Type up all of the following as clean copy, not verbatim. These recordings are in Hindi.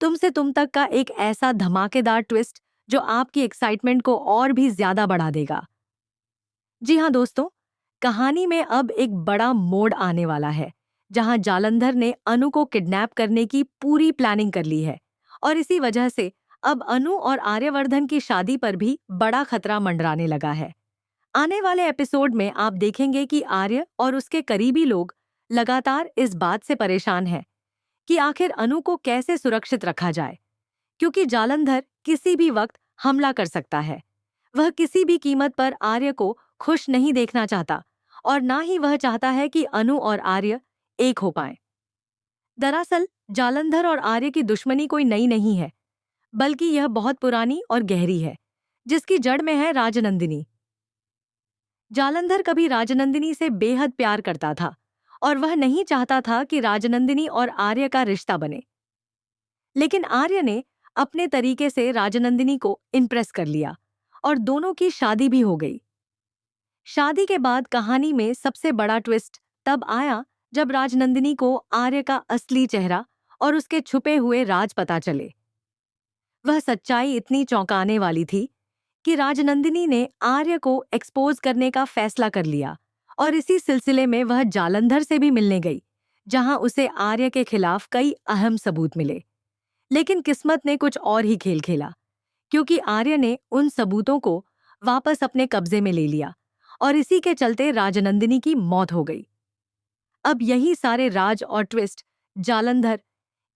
तुम से तुम तक का एक ऐसा धमाकेदार ट्विस्ट जो आपकी एक्साइटमेंट को और भी ज्यादा बढ़ा देगा। जी हाँ दोस्तों, कहानी में अब एक बड़ा मोड़ आने वाला है, जहां जालंधर ने अनु को किडनैप करने की पूरी प्लानिंग कर ली है। और इसी वजह से अब अनु और आर्यवर्धन की शादी पर भी बड़ा खतरा मंडराने लगा है। आने वाले एपिसोड में आप देखेंगे कि आर्य और उसके करीबी लोग लगातार इस बात से परेशान हैं कि आखिर अनु को कैसे सुरक्षित रखा जाए, क्योंकि जालंधर किसी भी वक्त हमला कर सकता है। वह किसी भी कीमत पर आर्य को खुश नहीं देखना चाहता, और ना ही वह चाहता है कि अनु और आर्य एक हो पाएं। दरअसल जालंधर और आर्य की दुश्मनी कोई नई नहीं है, बल्कि यह बहुत पुरानी और गहरी है, जिसकी जड़ में है राजनंदिनी। जालंधर कभी राजनंदिनी से बेहद प्यार करता था, और वह नहीं चाहता था कि राजनंदिनी और आर्य का रिश्ता बने। लेकिन आर्य ने अपने तरीके से राजनंदिनी को इम्प्रेस कर लिया, और दोनों की शादी भी हो गई। शादी के बाद कहानी में सबसे बड़ा ट्विस्ट तब आया जब राजनंदिनी को आर्य का असली चेहरा और उसके छुपे हुए राज पता चले। वह सच्चाई इतनी चौंकाने वाली थी कि राजनंदिनी ने आर्य को एक्सपोज करने का फैसला कर लिया, और इसी सिलसिले में वह जालंधर से भी मिलने गई, जहां उसे आर्य के खिलाफ कई अहम सबूत मिले। लेकिन किस्मत ने कुछ और ही खेल खेला, क्योंकि आर्य ने उन सबूतों को वापस अपने कब्जे में ले लिया, और इसी के चलते राजनंदिनी की मौत हो गई। अब यही सारे राज और ट्विस्ट जालंधर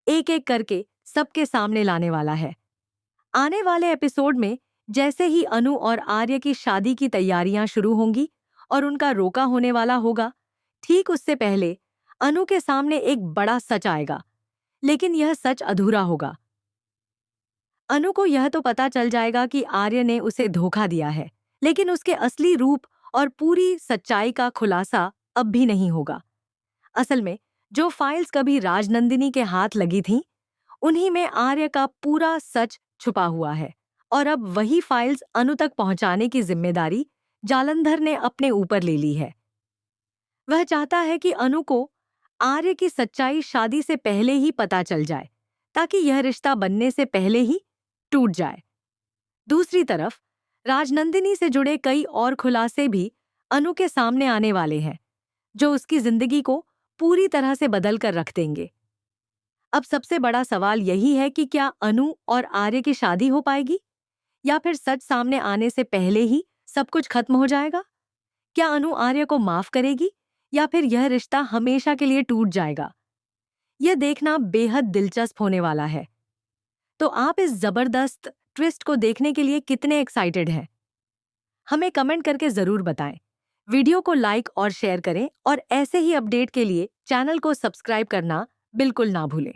एक एक करके सबके सामने लाने वाला है। आने वाले एपिसोड में जैसे ही अनु और आर्य की शादी की तैयारियां शुरू होंगी और उनका रोका होने वाला होगा, ठीक उससे पहले अनु के सामने एक बड़ा सच आएगा। लेकिन यह सच अधूरा होगा। अनु को यह तो पता चल जाएगा कि आर्य ने उसे धोखा दिया है, लेकिन उसके असली रूप और पूरी सच्चाई का खुलासा अब भी नहीं होगा। असल में जो फाइल्स कभी राजनंदिनी के हाथ लगी थीं, उन्हीं में आर्य का पूरा सच छुपा हुआ है, और अब वही फाइल्स अनु तक पहुंचाने की जिम्मेदारी जालंधर ने अपने ऊपर ले ली है। वह चाहता है कि अनु को आर्य की सच्चाई शादी से पहले ही पता चल जाए, ताकि यह रिश्ता बनने से पहले ही टूट जाए। दूसरी तरफ राजनंदिनी से जुड़े कई और खुलासे भी अनु के सामने आने वाले हैं, जो उसकी जिंदगी को पूरी तरह से बदल कर रख देंगे। अब सबसे बड़ा सवाल यही है कि क्या अनु और आर्य की शादी हो पाएगी, या फिर सच सामने आने से पहले ही सब कुछ खत्म हो जाएगा? क्या अनु आर्य को माफ करेगी, या फिर यह रिश्ता हमेशा के लिए टूट जाएगा? यह देखना बेहद दिलचस्प होने वाला है। तो आप इस जबरदस्त ट्विस्ट को देखने के लिए कितने एक्साइटेड हैं? हमें कमेंट करके जरूर बताएं। वीडियो को लाइक और शेयर करें, और ऐसे ही अपडेट के लिए चैनल को सब्सक्राइब करना बिल्कुल ना भूलें।